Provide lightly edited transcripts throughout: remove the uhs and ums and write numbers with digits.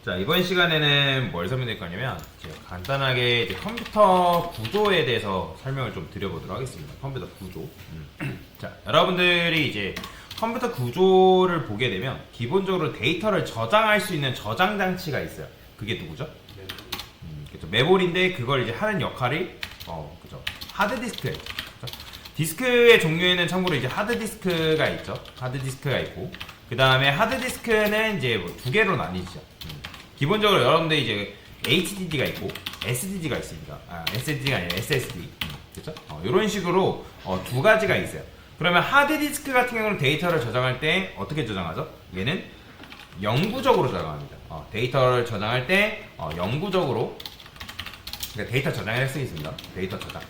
자, 이번 시간에는 뭘 설명드릴 거냐면 이제 간단하게 이제 컴퓨터 구조에 대해서 설명을 좀 드려보도록 하겠습니다. 컴퓨터 구조. 자, 여러분들이 이제 컴퓨터 구조를 보게 되면 기본적으로 데이터를 저장할 수 있는 저장 장치가 있어요. 그게 누구죠? 그렇죠. 메모리인데 그걸 이제 하는 역할이 그죠. 하드디스크예요. 그렇죠? 디스크의 종류에는 참고로 이제 하드디스크가 있죠. 하드디스크가 있고 그 다음에 하드디스크는 이제 뭐 두 개로 나뉘죠. 기본적으로 여러분들 이제 HDD가 있고 SSD가 있습니다. SSD가 아니라 SSD. 그렇죠? 이런 식으로 두 가지가 있어요. 그러면 하드디스크 같은 경우는 데이터를 저장할 때 어떻게 저장하죠? 얘는 영구적으로 저장합니다. 데이터를 저장할 때 영구적으로 그러니까 데이터 저장을 할 수 있습니다. 데이터 저장.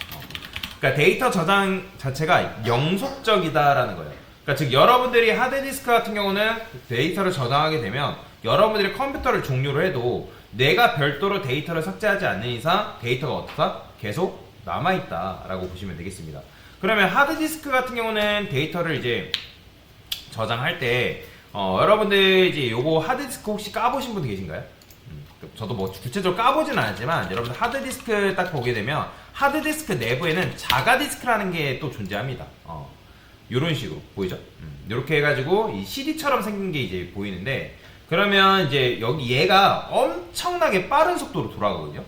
그러니까 데이터 저장 자체가 영속적이다라는 거예요. 그러니까 즉 여러분들이 하드디스크 같은 경우는 데이터를 저장하게 되면 여러분들이 컴퓨터를 종료를 해도 내가 별도로 데이터를 삭제하지 않는 이상 데이터가 어떻다? 계속 남아있다라고 보시면 되겠습니다. 그러면 하드디스크 같은 경우는 데이터를 이제 저장할 때 여러분들 이제 요거 하드디스크 혹시 까보신 분 계신가요? 저도 뭐 구체적으로 까보진 않았지만 여러분들 하드디스크 딱 보게 되면 하드디스크 내부에는 자가디스크라는 게 또 존재합니다. 요런 식으로 보이죠? 요렇게 해가지고 이 CD처럼 생긴 게 이제 보이는데 그러면 이제 여기 얘가 엄청나게 빠른 속도로 돌아가거든요.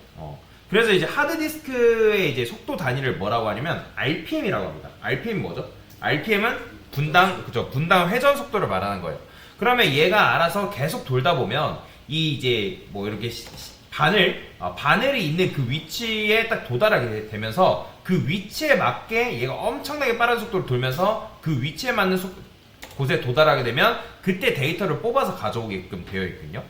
그래서 이제 하드디스크의 이제 속도 단위를 뭐라고 하냐면 RPM이라고 합니다. RPM 뭐죠? RPM은 분당 회전 속도를 말하는 거예요. 그러면 얘가 알아서 계속 돌다 보면 이 이제 뭐 이렇게 바늘이 있는 그 위치에 딱 도달하게 되면서 그 위치에 맞게 얘가 엄청나게 빠른 속도로 돌면서 그 위치에 맞는 곳에 도달하게 되면 그때 데이터를 뽑아서 가져오게끔 되어 있거든요.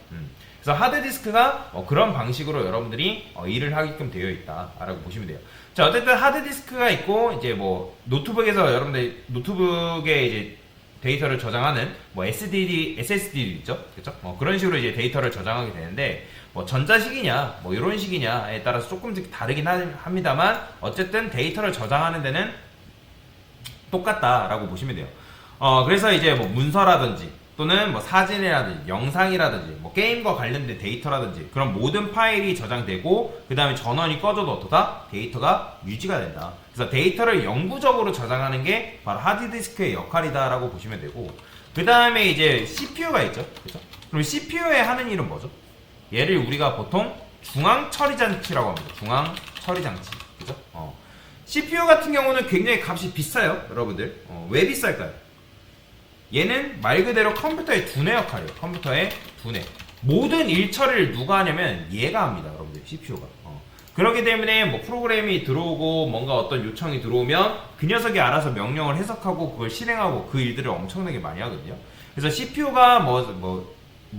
그래서 하드디스크가 그런 방식으로 여러분들이 일을 하게끔 되어 있다라고 보시면 돼요. 자, 어쨌든 하드디스크가 있고 이제 뭐 노트북에서 여러분들 노트북에 이제 데이터를 저장하는 뭐 SSD 있죠, 그렇죠? 그런 식으로 이제 데이터를 저장하게 되는데 뭐 전자식이냐, 뭐 이런 식이냐에 따라서 조금씩 다르긴 합니다만 어쨌든 데이터를 저장하는 데는 똑같다라고 보시면 돼요. 그래서 이제 뭐 문서라든지 또는 뭐 사진이라든지 영상이라든지 뭐 게임과 관련된 데이터라든지 그런 모든 파일이 저장되고 그 다음에 전원이 꺼져도 어떠다? 데이터가 유지가 된다. 그래서 데이터를 영구적으로 저장하는 게 바로 하드디스크의 역할이다 라고 보시면 되고 그 다음에 이제 CPU가 있죠. 그렇죠? 그럼 CPU의 하는 일은 뭐죠? 얘를 우리가 보통 중앙처리장치라고 합니다. 중앙처리장치. 그죠? CPU 같은 경우는 굉장히 값이 비싸요. 여러분들. 왜 비쌀까요? 얘는 말 그대로 컴퓨터의 두뇌 역할이에요. 컴퓨터의 두뇌. 모든 일 처리를 누가 하냐면 얘가 합니다. 여러분들 CPU가. 그렇기 때문에 뭐 프로그램이 들어오고 뭔가 어떤 요청이 들어오면 그 녀석이 알아서 명령을 해석하고 그걸 실행하고 그 일들을 엄청나게 많이 하거든요. 그래서 CPU가 뭐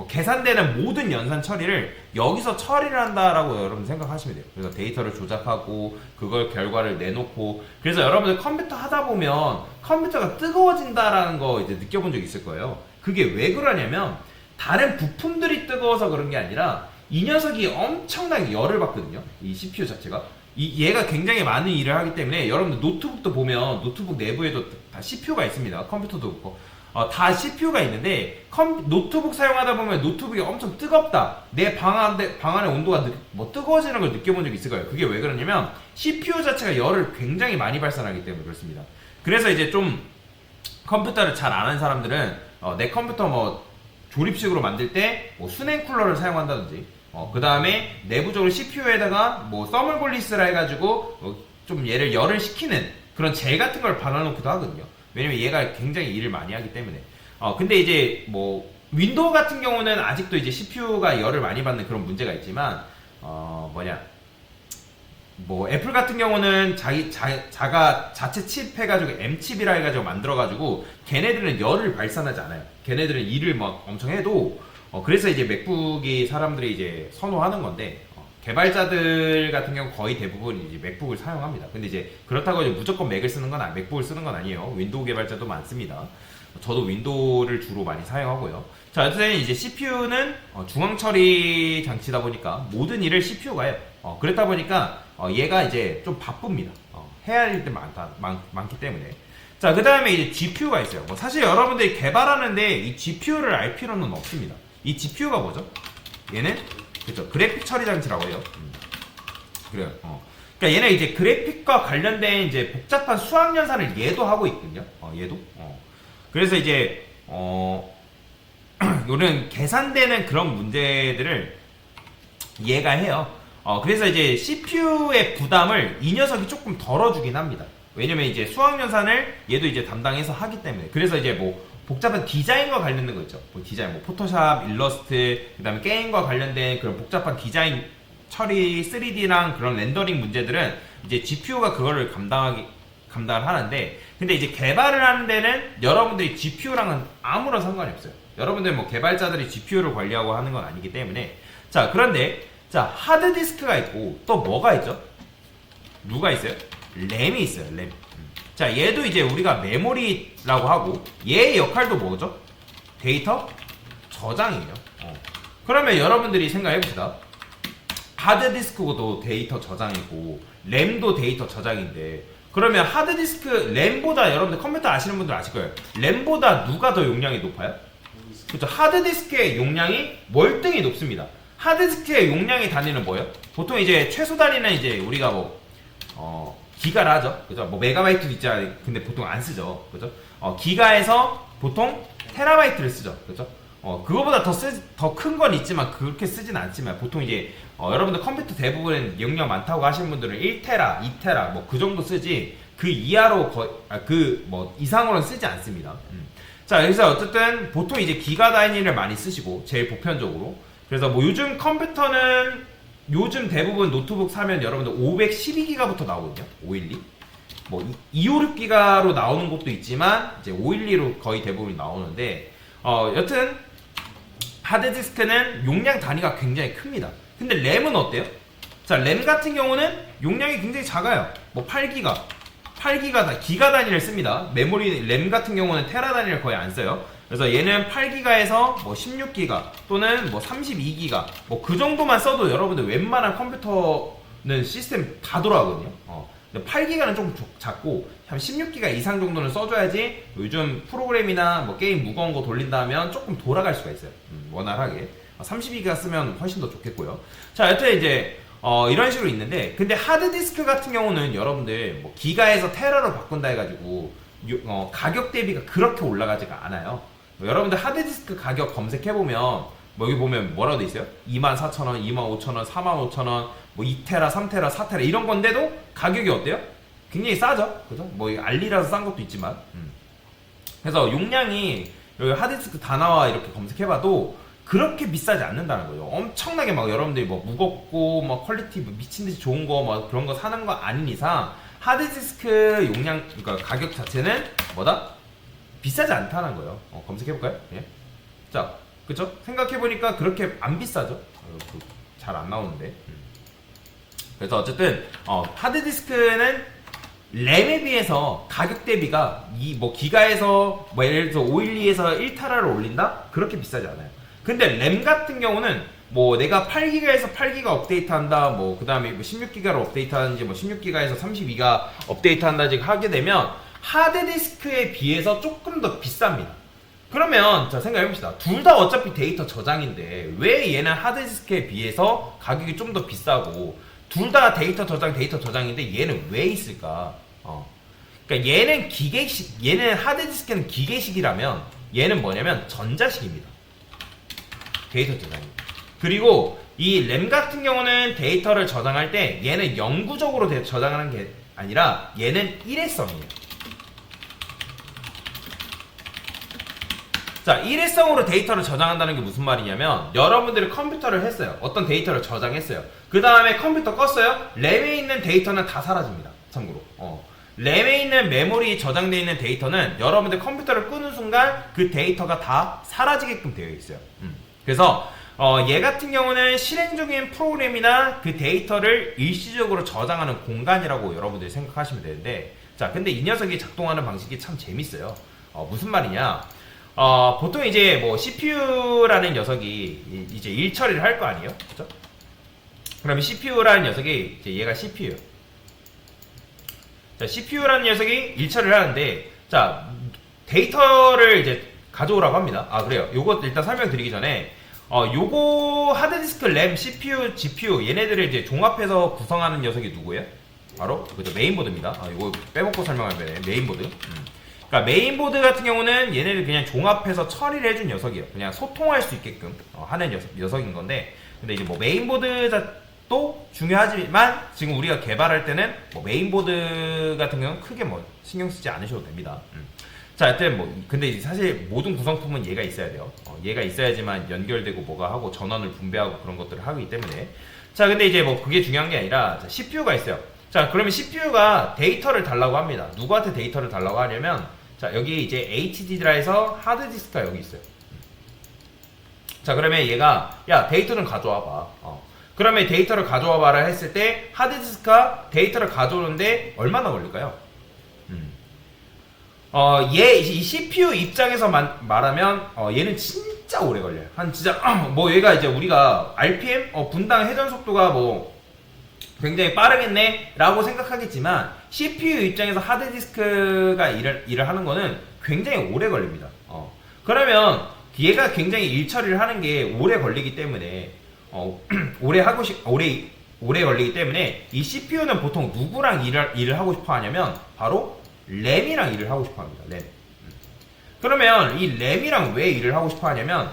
계산되는 모든 연산 처리를 여기서 처리를 한다라고 여러분 생각하시면 돼요. 그래서 데이터를 조작하고 그걸 결과를 내놓고 그래서 여러분들 컴퓨터 하다 보면 컴퓨터가 뜨거워진다라는 거 이제 느껴본 적 있을 거예요. 그게 왜 그러냐면 다른 부품들이 뜨거워서 그런 게 아니라 이 녀석이 엄청나게 열을 받거든요. 이 CPU 자체가. 얘가 굉장히 많은 일을 하기 때문에 여러분들 노트북도 보면 노트북 내부에도 다 CPU가 있습니다. 컴퓨터도 그렇고. 다 CPU가 있는데 노트북 사용하다 보면 노트북이 엄청 뜨겁다. 내 방 안의 온도가 뜨거워지는 걸 느껴본 적이 있을 거예요. 그게 왜 그러냐면 CPU 자체가 열을 굉장히 많이 발산하기 때문에 그렇습니다. 그래서 이제 좀 컴퓨터를 잘 아는 사람들은 내 컴퓨터 뭐 조립식으로 만들 때 뭐 수냉 쿨러를 사용한다든지 그 다음에 내부적으로 CPU에다가 뭐 서멀글리스라 해가지고 좀 얘를 열을 식히는 그런 젤 같은 걸 발라놓기도 하거든요. 왜냐면 얘가 굉장히 일을 많이 하기 때문에. 근데 이제 뭐 윈도우 같은 경우는 아직도 이제 CPU가 열을 많이 받는 그런 문제가 있지만 뭐 애플 같은 경우는 자체 칩 해가지고 M칩이라 해가지고 만들어가지고 걔네들은 열을 발산하지 않아요. 걔네들은 일을 막 엄청 해도 그래서 이제 맥북이 사람들이 이제 선호하는 건데 개발자들 같은 경우 거의 대부분 이제 맥북을 사용합니다. 근데 이제 그렇다고 이제 무조건 맥을 쓰는 건 맥북을 쓰는 건 아니에요. 윈도우 개발자도 많습니다. 저도 윈도우를 주로 많이 사용하고요. 자, 어쨌든 이제 CPU는 중앙 처리 장치다 보니까 모든 일을 CPU가 해요. 그렇다 보니까 얘가 이제 좀 바쁩니다. 해야 할 일들 많기 때문에. 자, 그 다음에 이제 GPU가 있어요. 뭐 사실 여러분들이 개발하는데 이 GPU를 알 필요는 없습니다. 이 GPU가 뭐죠? 얘는 그쵸 그래픽 처리 장치라고 해요. 그래요. 그러니까 얘는 이제 그래픽과 관련된 이제 복잡한 수학 연산을 얘도 하고 있거든요. 얘도. 그래서 이제 요런 계산되는 그런 문제들을 얘가 해요. 그래서 이제 CPU의 부담을 이 녀석이 조금 덜어주긴 합니다. 왜냐면 이제 수학 연산을 얘도 이제 담당해서 하기 때문에. 그래서 이제 뭐 복잡한 디자인과 관련된 거 있죠. 뭐 디자인, 뭐 포토샵, 일러스트, 그다음에 게임과 관련된 그런 복잡한 디자인 처리, 3D랑 그런 렌더링 문제들은 이제 GPU가 그거를 감당을 하는데, 근데 이제 개발을 하는 데는 여러분들이 GPU랑은 아무런 상관이 없어요. 여러분들 뭐 개발자들이 GPU를 관리하고 하는 건 아니기 때문에. 자, 그런데 자, 하드디스크가 있고 또 뭐가 있죠? 누가 있어요? 램이 있어요. 램. 자, 얘도 이제 우리가 메모리라고 하고, 얘의 역할도 뭐죠? 데이터 저장이에요. 그러면 여러분들이 생각해봅시다. 하드디스크도 데이터 저장이고 램도 데이터 저장인데, 그러면 하드디스크 램보다, 여러분들 컴퓨터 아시는 분들 아실 거예요. 램보다 누가 더 용량이 높아요? 그렇죠. 하드디스크의 용량이 월등히 높습니다. 하드디스크의 용량의 단위는 뭐예요? 보통 이제 최소 단위는 이제 우리가 기가를 하죠. 그죠? 뭐 메가바이트 있잖아요. 근데 보통 안 쓰죠. 그죠? 기가에서 보통 테라바이트를 쓰죠. 그죠? 그거보다 더 큰 건 있지만 그렇게 쓰진 않지만, 보통 이제 여러분들 컴퓨터 대부분 용량 많다고 하시는 분들은 1테라, 2테라 뭐 그 정도 쓰지, 그 이하로 그 뭐 이상으로는 쓰지 않습니다. 자, 그래서 어쨌든 보통 이제 기가 단위를 많이 쓰시고, 제일 보편적으로. 그래서 뭐 요즘 컴퓨터는, 요즘 대부분 노트북 사면 여러분들 512기가부터 나오거든요. 512. 뭐 256기가로 나오는 것도 있지만 이제 512로 거의 대부분 나오는데, 여튼 하드디스크는 용량 단위가 굉장히 큽니다. 근데 램은 어때요? 자, 램 같은 경우는 용량이 굉장히 작아요. 뭐 8기가 기가 단위를 씁니다. 메모리 램 같은 경우는 테라 단위를 거의 안 써요. 그래서 얘는 8기가에서 뭐 16기가 또는 뭐 32기가 뭐 그 정도만 써도 여러분들 웬만한 컴퓨터는 시스템 다 돌아가거든요. 근데 8기가는 조금 작고 한 16기가 이상 정도는 써줘야지 요즘 프로그램이나 뭐 게임 무거운 거 돌린다면 조금 돌아갈 수가 있어요. 원활하게. 32기가 쓰면 훨씬 더 좋겠고요. 자, 여튼 이제 이런 식으로 있는데, 근데 하드디스크 같은 경우는 여러분들 뭐 기가에서 테라로 바꾼다 해가지고 가격 대비가 그렇게 올라가지가 않아요. 여러분들 하드디스크 가격 검색해보면 뭐 여기 보면 뭐라고 돼 있어요? 24,000원, 25,000원, 45,000원, 뭐 2테라, 3테라, 4테라 이런 건데도 가격이 어때요? 굉장히 싸죠? 그죠? 뭐 알리라서 싼 것도 있지만. 그래서 용량이 여기 하드디스크 다나와 이렇게 검색해봐도 그렇게 비싸지 않는다는 거죠. 엄청나게 막 여러분들이 뭐 무겁고 뭐 퀄리티 뭐 미친듯이 좋은 거 뭐 그런 거 사는 거 아닌 이상 하드디스크 용량, 그러니까 가격 자체는 뭐다? 비싸지 않다는 거예요. 검색해볼까요? 예. 자, 그쵸? 생각해보니까 그렇게 안 비싸죠? 잘 안 나오는데. 그래서 어쨌든 하드디스크는 램에 비해서 가격 대비가 뭐 기가에서 뭐 예를 들어서 512에서 1테라를 올린다? 그렇게 비싸지 않아요. 근데 램 같은 경우는 뭐 내가 8기가에서 8기가 업데이트 한다, 뭐 그 다음에 16기가로 업데이트 하는지, 뭐 16기가에서 32가 업데이트 한다지 하게 되면 하드디스크에 비해서 조금 더 비쌉니다. 그러면 자, 생각해봅시다. 둘 다 어차피 데이터 저장인데 왜 얘는 하드디스크에 비해서 가격이 좀 더 비싸고, 둘 다 데이터 저장인데 얘는 왜 있을까? 그러니까 얘는 기계식, 얘는 하드디스크는 기계식이라면 얘는 뭐냐면 전자식입니다. 데이터 저장이. 그리고 이 램 같은 경우는 데이터를 저장할 때 얘는 영구적으로 저장하는 게 아니라 얘는 일회성이에요. 자, 일회성으로 데이터를 저장한다는 게 무슨 말이냐면, 여러분들이 컴퓨터를 했어요. 어떤 데이터를 저장했어요. 그 다음에 컴퓨터 껐어요. 램에 있는 데이터는 다 사라집니다. 참고로. 램에 있는 메모리 저장되어 있는 데이터는 여러분들 컴퓨터를 끄는 순간 그 데이터가 다 사라지게끔 되어 있어요. 그래서 얘 같은 경우는 실행 중인 프로그램이나 그 데이터를 일시적으로 저장하는 공간이라고 여러분들이 생각하시면 되는데, 자, 근데 이 녀석이 작동하는 방식이 참 재밌어요. 무슨 말이냐? 보통 이제 뭐 CPU라는 녀석이 이제 일 처리를 할 거 아니에요? 그죠? 그러면 CPU라는 녀석이, 이제 얘가 CPU. 자, CPU라는 녀석이 일 처리를 하는데, 자, 데이터를 이제 가져오라고 합니다. 그래요. 요것 일단 설명드리기 전에, 요거 하드디스크, 램, CPU, GPU 얘네들을 이제 종합해서 구성하는 녀석이 누구예요? 바로 그죠, 메인보드입니다. 이거 빼먹고 설명하면 메인보드. 그러니까 메인보드 같은 경우는 얘네들 그냥 종합해서 처리를 해준 녀석이에요. 그냥 소통할 수 있게끔 하는 녀석인 건데, 근데 이제 뭐 메인보드도 중요하지만 지금 우리가 개발할 때는 뭐 메인보드 같은 경우는 크게 뭐 신경 쓰지 않으셔도 됩니다. 자, 하여튼 뭐 근데 이제 사실 모든 구성품은 얘가 있어야 돼요. 얘가 있어야지만 연결되고 뭐가 하고 전원을 분배하고 그런 것들을 하기 때문에. 자, 근데 이제 뭐 그게 중요한 게 아니라 CPU가 있어요. 자, 그러면 CPU가 데이터를 달라고 합니다. 누구한테 데이터를 달라고 하냐면, 자, 여기 이제 HDD라에서 하드디스크가 여기 있어요. 자, 그러면 얘가 야 데이터는 가져와봐. 그러면 데이터를 가져와봐라 했을 때 하드디스크가 데이터를 가져오는데 얼마나 걸릴까요? 이 CPU 입장에서 말하면 얘는 진짜 오래 걸려요. 한 진짜 뭐 얘가 이제 우리가 RPM 분당 회전 속도가 뭐 굉장히 빠르겠네 라고 생각하겠지만, CPU 입장에서 하드디스크가 일을 하는 거는 굉장히 오래 걸립니다. 그러면 얘가 굉장히 일 처리를 하는 게 오래 걸리기 때문에 오래 걸리기 때문에 이 CPU는 보통 누구랑 일을 하고 싶어 하냐면 바로 램이랑 일을 하고 싶어 합니다. 램. 그러면 이 램이랑 왜 일을 하고 싶어 하냐면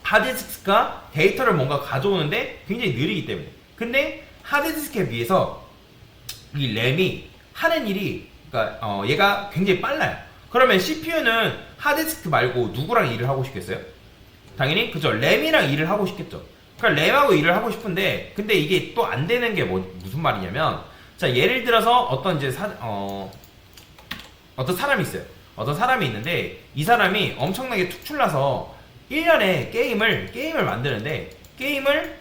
하드디스크가 데이터를 뭔가 가져오는데 굉장히 느리기 때문에. 근데 하드디스크에 비해서 이 램이 하는 일이, 그러니까 얘가 굉장히 빨라요. 그러면 CPU는 하드디스크 말고 누구랑 일을 하고 싶겠어요? 당연히 그죠, 램이랑 일을 하고 싶겠죠. 그러니까 램하고 일을 하고 싶은데, 근데 이게 또 안 되는 게 무슨 말이냐면, 자, 예를 들어서 어떤 사람이 있어요. 어떤 사람이 있는데 이 사람이 엄청나게 특출나서 1년에 게임을 만드는데, 게임을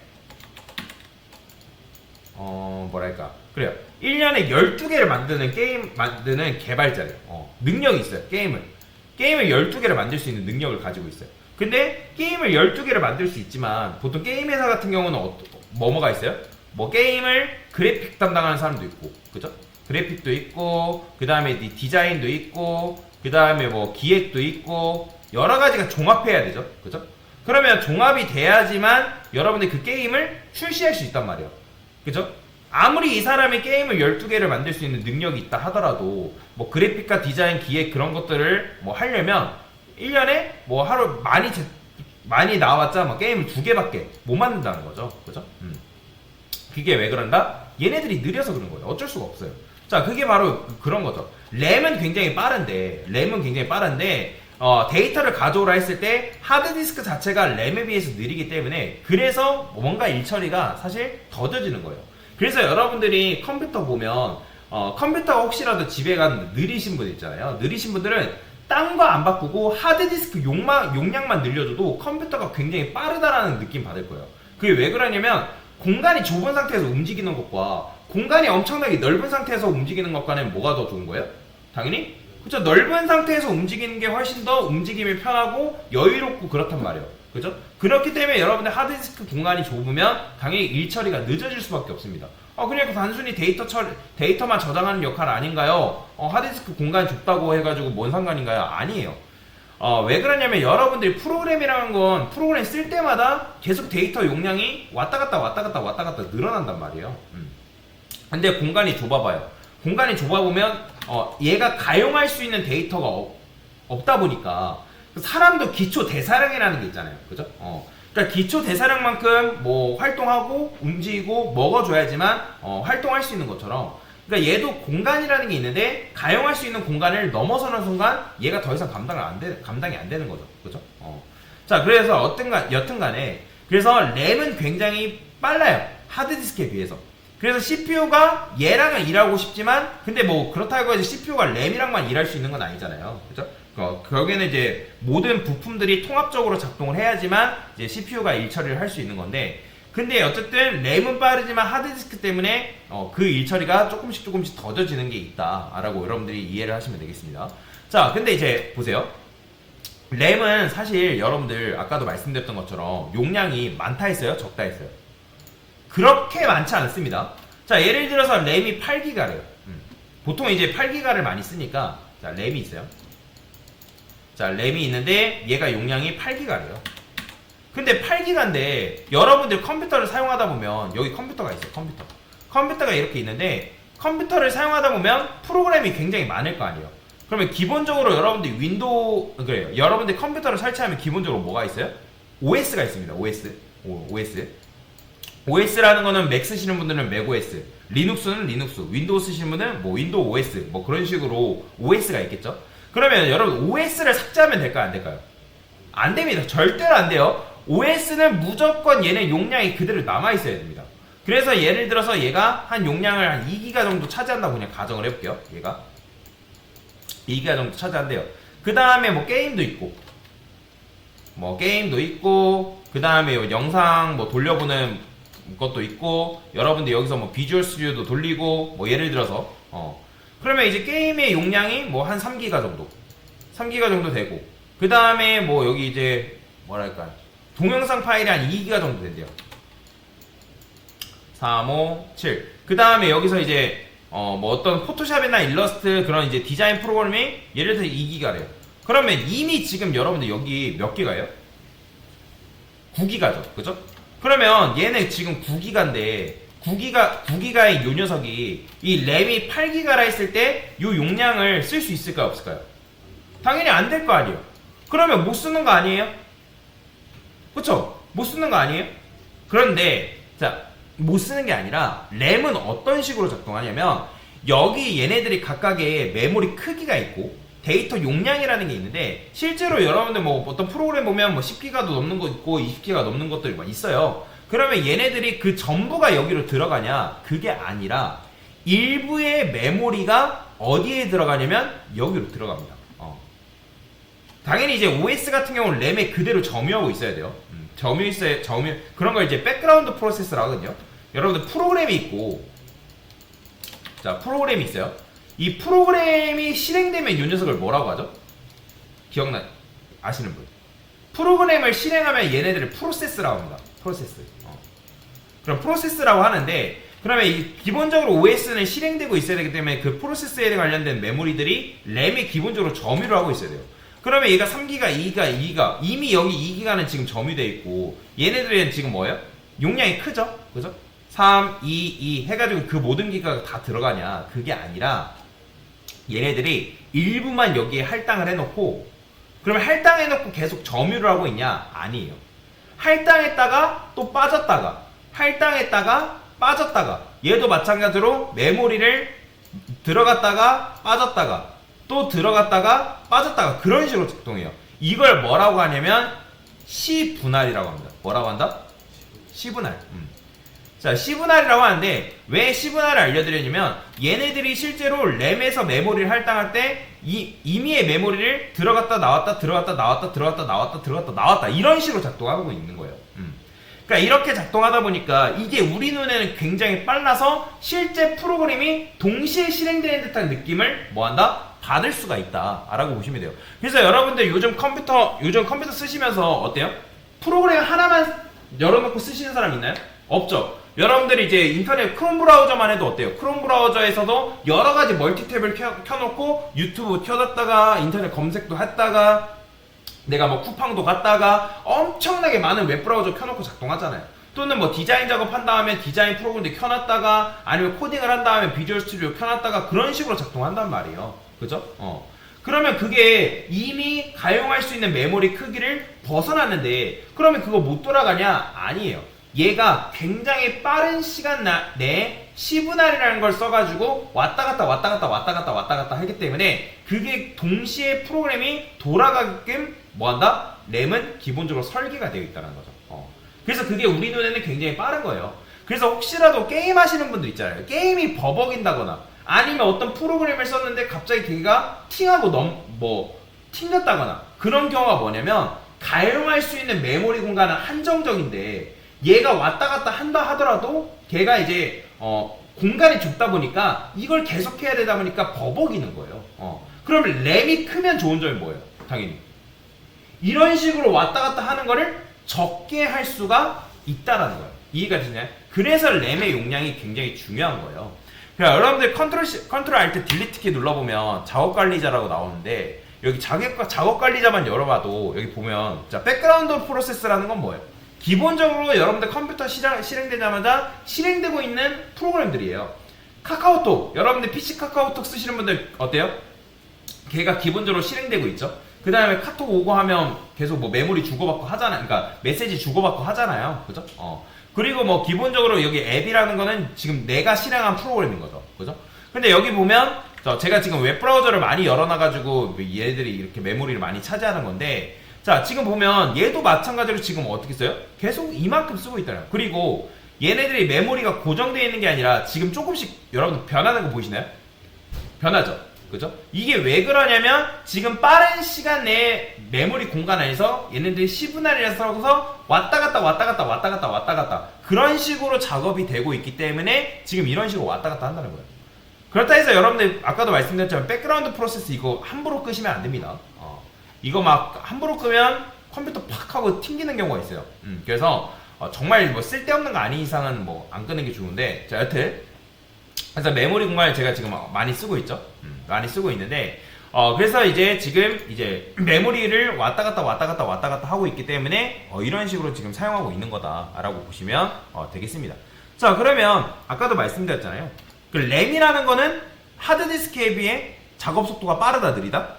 뭐랄까 그래요, 1년에 12개를 만드는 개발자래요. 능력이 있어요. 게임을 12개를 만들 수 있는 능력을 가지고 있어요. 근데 게임을 12개를 만들 수 있지만 보통 게임 회사 같은 경우는 뭐가 있어요? 뭐 게임을 그래픽 담당하는 사람도 있고, 그죠? 그래픽도 있고, 그 다음에 디자인도 있고, 그 다음에 뭐 기획도 있고, 여러 가지가 종합해야 되죠. 그죠? 그러면 종합이 돼야지만 여러분들 그 게임을 출시할 수 있단 말이에요. 그죠? 아무리 이 사람이 게임을 12개를 만들 수 있는 능력이 있다 하더라도 뭐 그래픽과 디자인, 기획 그런 것들을 뭐 하려면 1년에 뭐 하루 많이 나왔자 뭐 게임을 2개밖에 못 만든다는 거죠. 그죠? 그게 왜 그런다? 얘네들이 느려서 그런 거예요. 어쩔 수가 없어요. 자, 그게 바로 그런 거죠. 램은 굉장히 빠른데 데이터를 가져오라 했을 때 하드디스크 자체가 램에 비해서 느리기 때문에, 그래서 뭔가 일처리가 사실 더뎌지는 거예요. 그래서 여러분들이 컴퓨터 보면 컴퓨터가 혹시라도 집에 간 느리신 분 있잖아요. 느리신 분들은 딴 거 안 바꾸고 하드디스크 용량만 늘려줘도 컴퓨터가 굉장히 빠르다라는 느낌 받을 거예요. 그게 왜 그러냐면 공간이 좁은 상태에서 움직이는 것과 공간이 엄청나게 넓은 상태에서 움직이는 것과는 뭐가 더 좋은 거예요? 당연히 그쵸, 넓은 상태에서 움직이는 게 훨씬 더 움직임이 편하고 여유롭고 그렇단 말이에요. 그죠? 그렇기 때문에 여러분들 하드디스크 공간이 좁으면 당연히 일 처리가 늦어질 수밖에 없습니다. 그냥 단순히 데이터만 저장하는 역할 아닌가요? 하드디스크 공간이 좁다고 해가지고 뭔 상관인가요? 아니에요. 왜 그러냐면 여러분들이 프로그램이라는 건 프로그램 쓸 때마다 계속 데이터 용량이 왔다 갔다 늘어난단 말이에요. 근데 공간이 좁아봐요. 공간이 좁아보면 얘가 가용할 수 있는 데이터가 없다 보니까 사람도 기초 대사량이라는 게 있잖아요. 그죠? 그러니까 기초 대사량만큼 뭐 활동하고 움직이고 먹어줘야지만 활동할 수 있는 것처럼, 그러니까 얘도 공간이라는 게 있는데 가용할 수 있는 공간을 넘어서는 순간 얘가 더 이상 감당이 안 되는 거죠. 그죠? 자, 그래서 여튼간에 그래서 램은 굉장히 빨라요. 하드디스크에 비해서. 그래서 CPU가 얘랑은 일하고 싶지만, 근데 뭐 그렇다고 해서 CPU가 램이랑만 일할 수 있는 건 아니잖아요. 그죠? 결국에는 이제 모든 부품들이 통합적으로 작동을 해야지만 이제 CPU가 일 처리를 할 수 있는 건데, 근데 어쨌든 램은 빠르지만 하드디스크 때문에 그 일 처리가 조금씩 더뎌지는 게 있다라고 여러분들이 이해를 하시면 되겠습니다. 자, 근데 이제 보세요. 램은 사실 여러분들 아까도 말씀드렸던 것처럼 용량이 많다 했어요? 적다 했어요? 그렇게 많지 않습니다. 자, 예를 들어서 램이 8기가래요. 보통 이제 8기가를 많이 쓰니까, 자, 램이 있어요. 자, 램이 있는데 얘가 용량이 8기가래요. 근데 8기가인데 여러분들 컴퓨터를 사용하다 보면 여기 컴퓨터가 있어요. 컴퓨터가 이렇게 있는데 컴퓨터를 사용하다 보면 프로그램이 굉장히 많을 거 아니에요. 그러면 기본적으로 여러분들 그래요. 여러분들 컴퓨터를 설치하면 기본적으로 뭐가 있어요? OS가 있습니다. OS라는 거는 맥 쓰시는 분들은 맥OS, 리눅스는 리눅스, 윈도우 쓰시는 분은 뭐 윈도우 OS, 뭐 그런 식으로 OS가 있겠죠? 그러면 여러분 OS를 삭제하면 될까요? 안 될까요? 안 됩니다. 절대로 안 돼요. OS는 무조건 얘네 용량이 그대로 남아있어야 됩니다. 그래서 예를 들어서 얘가 한 용량을 한 2기가 정도 차지한다고 그냥 가정을 해볼게요. 얘가 2기가 정도 차지한대요. 그 다음에 뭐 게임도 있고 그 다음에 영상 뭐 돌려보는 것도 있고 여러분들 여기서 뭐 비주얼 스튜디오도 돌리고 뭐 예를 들어서 그러면 이제 게임의 용량이 뭐 한 3기가 정도 되고 그 다음에 뭐 여기 이제 뭐랄까 동영상 파일이 한 2기가 정도 된대요. 3, 5, 7. 그 다음에 여기서 이제 뭐 어떤 포토샵이나 일러스트 그런 이제 디자인 프로그램이 예를 들어 2기가래요. 그러면 이미 지금 여러분들 여기 몇 기가예요? 9기가죠. 그죠? 그러면 얘네 지금 9기가인데 9기가의 요 녀석이 이 램이 8기가라 했을 때 요 용량을 쓸 수 있을까요? 없을까요? 당연히 안 될 거 아니에요. 그러면 못 쓰는 거 아니에요? 그쵸? 못 쓰는 거 아니에요? 그런데 자, 못 쓰는 게 아니라 램은 어떤 식으로 작동하냐면 여기 얘네들이 각각의 메모리 크기가 있고 데이터 용량이라는 게 있는데 실제로 여러분들 뭐 어떤 프로그램 보면 뭐 10기가도 넘는 거 있고 20기가 넘는 것들이 막 있어요. 그러면 얘네들이 그 전부가 여기로 들어가냐? 그게 아니라 일부의 메모리가 어디에 들어가냐면 여기로 들어갑니다. 당연히 이제 OS 같은 경우는 램에 그대로 점유하고 있어야 돼요. 그런 걸 이제 백그라운드 프로세스라고 하거든요. 여러분들 프로그램이 있고, 자, 프로그램이 있어요. 이 프로그램이 실행되면 이 녀석을 뭐라고 하죠? 아시는 분? 프로그램을 실행하면 얘네들을 프로세스라고 합니다. 그럼 프로세스라고 하는데, 그러면 기본적으로 OS는 실행되고 있어야 되기 때문에 그 프로세스에 관련된 메모리들이 램에 기본적으로 점유를 하고 있어야 돼요. 그러면 얘가 3기가, 2기가, 이미 여기 2기가는 지금 점유되어 있고 얘네들은 지금 뭐예요? 용량이 크죠? 그죠? 3, 2 해가지고 그 모든 기가가 다 들어가냐? 그게 아니라 얘네들이 일부만 여기에 할당을 해놓고 그러면 할당해놓고 계속 점유를 하고 있냐? 아니에요. 할당했다가 또 빠졌다가 할당했다가 빠졌다가 얘도 마찬가지로 메모리를 들어갔다가 빠졌다가 또 들어갔다가 빠졌다가 그런 식으로 작동해요. 이걸 뭐라고 하냐면 C분할이라고 합니다. 뭐라고 한다? C분할. 자, C분할이라고 하는데 왜 C분할을 알려드렸냐면 얘네들이 실제로 램에서 메모리를 할당할 때 이미의 메모리를 들어갔다 나왔다 들어갔다 나왔다 들어갔다 나왔다 들어갔다 나왔다 이런 식으로 작동하고 있는 거예요. 그러니까 이렇게 작동하다 보니까 이게 우리 눈에는 굉장히 빨라서 실제 프로그램이 동시에 실행되는 듯한 느낌을 뭐한다? 받을 수가 있다 라고 보시면 돼요. 그래서 여러분들 요즘 컴퓨터 쓰시면서 어때요? 프로그램 하나만 열어놓고 쓰시는 사람 있나요? 없죠. 여러분들이 이제 인터넷 크롬 브라우저만 해도 어때요? 크롬 브라우저에서도 여러가지 멀티탭을 켜놓고 유튜브 켜놨다가 인터넷 검색도 했다가 내가 뭐 쿠팡도 갔다가 엄청나게 많은 웹브라우저 켜놓고 작동하잖아요. 또는 뭐 디자인 작업한 다음에 디자인 프로그램도 켜놨다가 아니면 코딩을 한 다음에 비주얼 스튜디오 켜놨다가 그런 식으로 작동한단 말이에요. 그죠? 그러면 그게 이미 가용할 수 있는 메모리 크기를 벗어났는데 그러면 그거 못 돌아가냐? 아니에요. 얘가 굉장히 빠른 시간 내에 C분할이라는 걸 써가지고 왔다 갔다 하기 때문에 그게 동시에 프로그램이 돌아가게끔 뭐한다? 램은 기본적으로 설계가 되어 있다는 거죠. 그래서 그게 우리 눈에는 굉장히 빠른 거예요. 그래서 혹시라도 게임 하시는 분들 있잖아요. 게임이 버벅인다거나 아니면 어떤 프로그램을 썼는데 갑자기 걔가 팅하고 튕겼다거나 그런 경우가 뭐냐면 가용할 수 있는 메모리 공간은 한정적인데 얘가 왔다 갔다 한다 하더라도 걔가 이제 공간이 좁다 보니까 이걸 계속해야 되다 보니까 버벅이는 거예요. 그러면 램이 크면 좋은 점이 뭐예요? 당연히 이런 식으로 왔다 갔다 하는 거를 적게 할 수가 있다라는 거예요. 이해가 되나요? 그래서 램의 용량이 굉장히 중요한 거예요. 그러니까 여러분들 컨트롤 알트 딜리트 키 눌러보면 작업 관리자라고 나오는데 여기 작업 관리자만 열어봐도 여기 보면 자 백그라운드 프로세스라는 건 뭐예요? 기본적으로 여러분들 컴퓨터 실행되자마자 실행되고 있는 프로그램들이에요. 카카오톡 여러분들 PC 카카오톡 쓰시는 분들 어때요? 걔가 기본적으로 실행되고 있죠. 그 다음에 카톡 오고 하면 계속 뭐 메모리 주고받고 하잖아요. 그러니까 메시지 주고받고 하잖아요. 그죠? 그리고 뭐 기본적으로 여기 앱이라는 거는 지금 내가 실행한 프로그램인 거죠. 그죠? 근데 여기 보면 제가 지금 웹브라우저를 많이 열어놔가지고 얘들이 이렇게 메모리를 많이 차지하는 건데 자 지금 보면 얘도 마찬가지로 지금 어떻게 써요? 계속 이만큼 쓰고 있잖아요. 그리고 얘네들이 메모리가 고정되어 있는 게 아니라 지금 조금씩 여러분들 변하는 거 보이시나요? 변하죠? 그죠? 이게 왜 그러냐면 지금 빠른 시간 내에 메모리 공간 안에서 얘네들이 10분할이라서 왔다 갔다 그런 식으로 작업이 되고 있기 때문에 지금 이런 식으로 왔다 갔다 한다는 거예요. 그렇다 해서 여러분들 아까도 말씀드렸지만 백그라운드 프로세스 이거 함부로 끄시면 안 됩니다. 이거 막 함부로 끄면 컴퓨터 팍 하고 튕기는 경우가 있어요. 그래서 정말 뭐 쓸데없는 거 아닌 이상은 뭐 안 끄는 게 좋은데 자 여튼 그래서 메모리 공간을 제가 지금 많이 쓰고 있죠. 많이 쓰고 있는데 그래서 이제 지금 이제 메모리를 왔다 갔다 하고 있기 때문에 이런 식으로 지금 사용하고 있는 거다라고 보시면 되겠습니다. 자 그러면 아까도 말씀드렸잖아요. 그 램이라는 거는 하드디스크에 비해 작업 속도가 빠르다 느리다?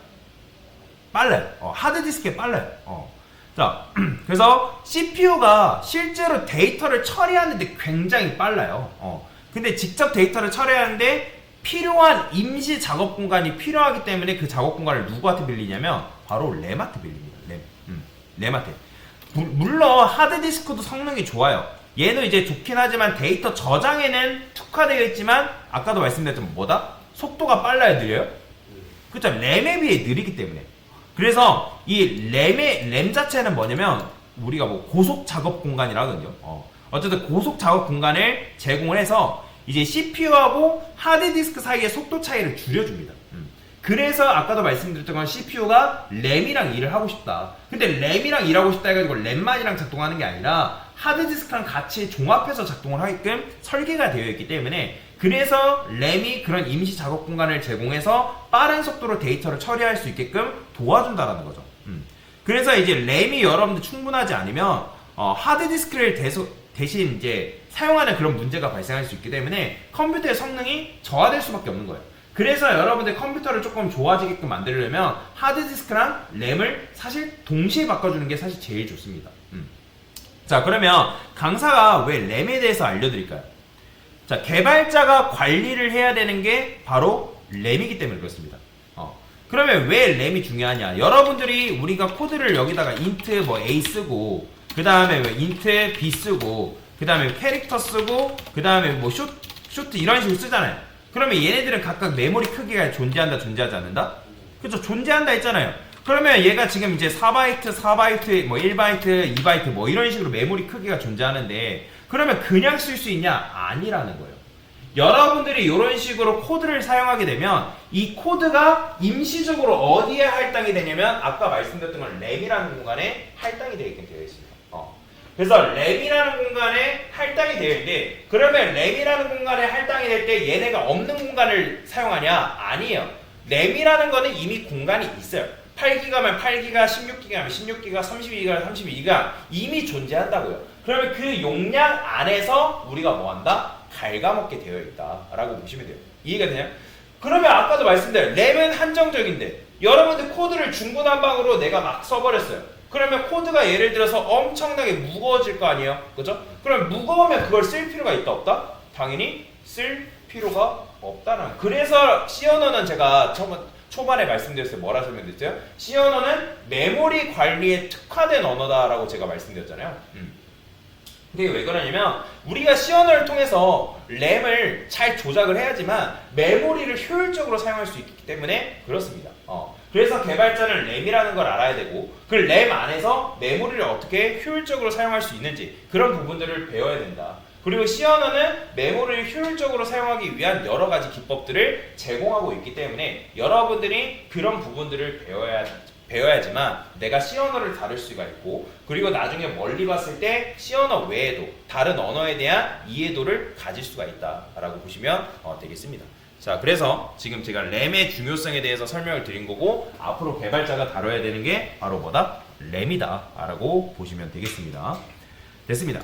빨라요. 하드디스크에 빨라요. 자 그래서 CPU가 실제로 데이터를 처리하는데 굉장히 빨라요. 근데 직접 데이터를 처리하는데 필요한 임시 작업 공간이 필요하기 때문에 그 작업 공간을 누구한테 빌리냐면 바로 램한테 빌립니다. 램한테. 물론 하드디스크도 성능이 좋아요. 얘는 이제 좋긴 하지만 데이터 저장에는 특화되어 있지만 아까도 말씀드렸지만 뭐다? 속도가 빨라야 느려요? 그쵸? 램에 비해 느리기 때문에. 그래서 이 램 자체는 뭐냐면 우리가 뭐 고속 작업 공간이라거든요. 어쨌든 고속 작업 공간을 제공을 해서 이제 CPU하고 하드디스크 사이의 속도 차이를 줄여줍니다. 그래서 아까도 말씀드렸던 건 CPU가 램이랑 일을 하고 싶다. 근데 램이랑 일하고 싶다 해가지고 램만이랑 작동하는 게 아니라 하드디스크랑 같이 종합해서 작동을 하게끔 설계가 되어 있기 때문에 그래서 램이 그런 임시 작업 공간을 제공해서 빠른 속도로 데이터를 처리할 수 있게끔 도와준다라는 거죠. 그래서 이제 램이 여러분들 충분하지 않으면 하드디스크를 대신 이제 사용하는 그런 문제가 발생할 수 있기 때문에 컴퓨터의 성능이 저하될 수밖에 없는 거예요. 그래서 여러분들 컴퓨터를 조금 좋아지게끔 만들려면 하드디스크랑 램을 사실 동시에 바꿔주는 게 사실 제일 좋습니다. 자 그러면 강사가 왜 램에 대해서 알려드릴까요? 자 개발자가 관리를 해야 되는 게 바로 램이기 때문에 그렇습니다. 그러면 왜 램이 중요하냐? 여러분들이 우리가 코드를 여기다가 int 뭐 a 쓰고 그 다음에 int b 쓰고 그 다음에 캐릭터 쓰고 그 다음에 뭐 쇼트 이런 식으로 쓰잖아요. 그러면 얘네들은 각각 메모리 크기가 존재한다 존재하지 않는다? 그쵸? 존재한다 했잖아요. 그러면 얘가 지금 이제 4바이트, 뭐 1바이트, 2바이트 뭐 이런 식으로 메모리 크기가 존재하는데 그러면 그냥 쓸 수 있냐? 아니라는 거예요. 여러분들이 이런 식으로 코드를 사용하게 되면 이 코드가 임시적으로 어디에 할당이 되냐면 아까 말씀드렸던 건 램이라는 공간에 할당이 되게끔 되어 있습니다. 그래서 램이라는 공간에 할당이 되어 있는데 그러면 램이라는 공간에 할당이 될 때 얘네가 없는 공간을 사용하냐? 아니에요. 램이라는 거는 이미 공간이 있어요. 8기가면 8기가, 16기가면 16기가, 32기가, 32기가 이미 존재한다고요. 그러면 그 용량 안에서 우리가 뭐한다? 갉아먹게 되어 있다라고 보시면 돼요. 이해가 되냐? 그러면 아까도 말씀드린 램은 한정적인데 여러분들 코드를 중구난방으로 내가 막 써버렸어요. 그러면 코드가 예를 들어서 엄청나게 무거워질 거 아니에요? 그죠? 그럼 무거우면 그걸 쓸 필요가 있다 없다? 당연히 쓸 필요가 없다는. 그래서 C 언어는 제가 초반에 말씀드렸어요. 뭐라 설명드렸어요? C 언어는 메모리 관리에 특화된 언어다라고 제가 말씀드렸잖아요. 근데 왜 그러냐면 우리가 C 언어를 통해서 램을 잘 조작을 해야지만 메모리를 효율적으로 사용할 수 있기 때문에 그렇습니다. 그래서 개발자는 램이라는 걸 알아야 되고 그 램 안에서 메모리를 어떻게 효율적으로 사용할 수 있는지 그런 부분들을 배워야 된다. 그리고 C 언어는 메모리를 효율적으로 사용하기 위한 여러 가지 기법들을 제공하고 있기 때문에 여러분들이 그런 부분들을 배워야지만 내가 C 언어를 다룰 수가 있고 그리고 나중에 멀리 봤을 때 C 언어 외에도 다른 언어에 대한 이해도를 가질 수가 있다라고 보시면 되겠습니다. 자, 그래서 지금 제가 램의 중요성에 대해서 설명을 드린 거고 앞으로 개발자가 다뤄야 되는 게 바로 뭐다? 램이다 라고 보시면 되겠습니다. 됐습니다.